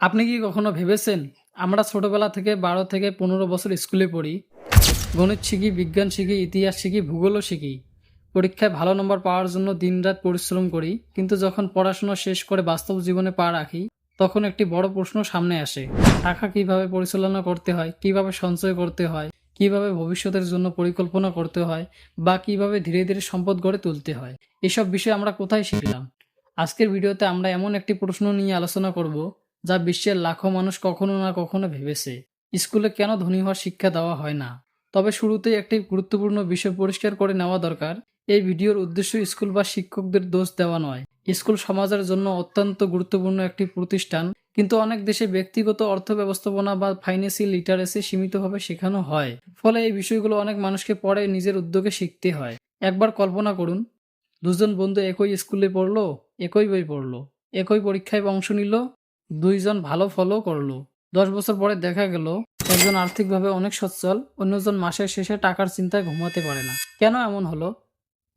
আপনি কি কখনো ভেবেছেন আমরা ছোটবেলা থেকে ১২ থেকে ১৫ বছর স্কুলে পড়ি, গণিত শিখি, বিজ্ঞান শিখি, ইতিহাস শিখি, ভূগোলও শিখি, পরীক্ষায় ভালো নম্বর পাওয়ার জন্য দিনরাত পরিশ্রম করি, কিন্তু যখন পড়াশোনা শেষ করে বাস্তব জীবনে পা রাখি তখন একটি বড় প্রশ্ন সামনে আসে। টাকা কিভাবে পরিচালনা করতে হয়, কিভাবে সঞ্চয় করতে হয়, কিভাবে ভবিষ্যতের জন্য পরিকল্পনা করতে হয়, বা কিভাবে ধীরে ধীরে সম্পদ গড়ে তুলতে হয়। এসব বিষয় আমরা কোথায় শিখলাম? আজকের ভিডিওতে আমরা এমন একটি প্রশ্ন নিয়ে আলোচনা করব যা বিশ্বের লাখো মানুষ কখনো না কখনো ভেবেছে। স্কুলে কেন ধনী হওয়ার শিক্ষা দেওয়া হয় না? তবে শুরুতেই একটি গুরুত্বপূর্ণ বিষয় পরিষ্কার করে নেওয়া দরকার। এই ভিডিওর উদ্দেশ্য স্কুল বা শিক্ষকদের দোষ দেওয়া নয়। স্কুল সমাজের জন্য অত্যন্ত গুরুত্বপূর্ণ একটি প্রতিষ্ঠান, কিন্তু অনেক দেশে ব্যক্তিগত অর্থ ব্যবস্থাপনা বা ফাইন্যান্সিয়াল লিটারেসি সীমিতভাবে শেখানো হয়। ফলে এই বিষয়গুলো অনেক মানুষকে পরে নিজের উদ্যোগে শিখতে হয়। একবার কল্পনা করুন, দুজন বন্ধু একই স্কুলে পড়লো, একই বই পড়লো, একই পরীক্ষায় অংশ নিল, দুইজন ভালো ফলও করলো। ১০ বছর পরে দেখা গেল একজন আর্থিকভাবে অনেক সচ্ছল, অন্যজন মাসের শেষে টাকার চিন্তায় ঘুমাতে পারে না। কেন এমন হলো?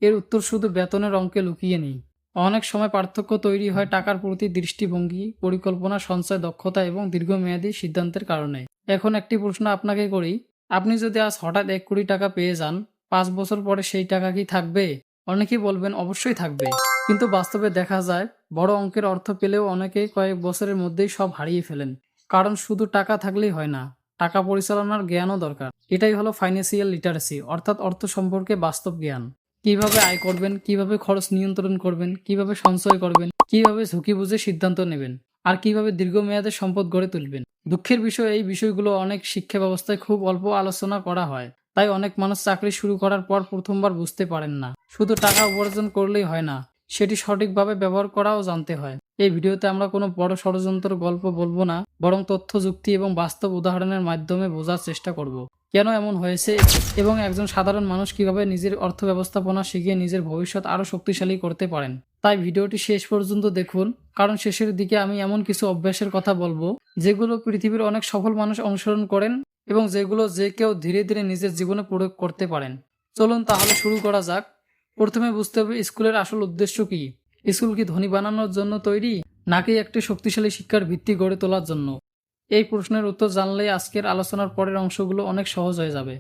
এর উত্তর শুধু বেতনের অঙ্কে লুকিয়ে নেই। অনেক সময় পার্থক্য তৈরি হয় টাকার প্রতি দৃষ্টিভঙ্গি, পরিকল্পনা, সঞ্চয় দক্ষতা এবং দীর্ঘমেয়াদী সিদ্ধান্তের কারণে। এখন একটি প্রশ্ন আপনাকে করি, আপনি যদি আজ হঠাৎ ১ কোটি টাকা পেয়ে যান, ৫ বছর পরে সেই টাকা কি থাকবে? অনেকেই বলবেন অবশ্যই থাকবে, কিন্তু বাস্তবে দেখা যায় বড় অঙ্কের অর্থ পেলেও অনেকেই কয়েক বছরের মধ্যেই সব হারিয়ে ফেলেন। কারণ শুধু টাকা থাকলেই হয় না, টাকা পরিচালনার জ্ঞানও দরকার। এটাই হলো ফাইন্যান্সিয়াল লিটারেসি, অর্থাৎ অর্থ সম্পর্কে বাস্তব জ্ঞান। কিভাবে আয় করবেন, কিভাবে খরচ নিয়ন্ত্রণ করবেন, কিভাবে সঞ্চয় করবেন, কিভাবে ঝুঁকি বুঝে সিদ্ধান্ত নেবেন, আর কিভাবে দীর্ঘমেয়াদে সম্পদ গড়ে তুলবেন। দুঃখের বিষয়, এই বিষয়গুলো অনেক শিক্ষা ব্যবস্থায় খুব অল্প আলোচনা করা হয়। তাই অনেক মানুষ চাকরি শুরু করার পর প্রথমবার বুঝতে পারেন না শুধু টাকা উপার্জন করলেই হয় না, সেটি সঠিকভাবে ব্যবহার করাও জানতে হয়। এই ভিডিওতে আমরা কোনো বড় ষড়যন্ত্র গল্প বলবো না, বরং তথ্য, যুক্তি এবং বাস্তব উদাহরণের মাধ্যমে বোঝার চেষ্টা করব কেন এমন হয়েছে এবং একজন সাধারণ মানুষ কিভাবে নিজের অর্থ ব্যবস্থাপনা শিখে নিজের ভবিষ্যৎ আরও শক্তিশালী করতে পারেন। তাই ভিডিওটি শেষ পর্যন্ত দেখুন, কারণ শেষের দিকে আমি এমন কিছু অভ্যাসের কথা বলবো যেগুলো পৃথিবীর অনেক সফল মানুষ অনুসরণ করেন এবং যেগুলো যে কেউ ধীরে ধীরে নিজের জীবনে প্রয়োগ করতে পারেন। চলুন তাহলে শুরু করা যাক। প্রথমে বুঝতে হবে স্কুলের আসল উদ্দেশ্য কি। স্কুল কি ধনী বানানোর জন্য তৈরি, নাকি একটি শক্তিশালী শিক্ষার ভিত্তি গড়ে তোলার জন্য? এই প্রশ্নের উত্তর জানলেই আজকের আলোচনার পরের অংশগুলো অনেক সহজ হয়ে যাবে।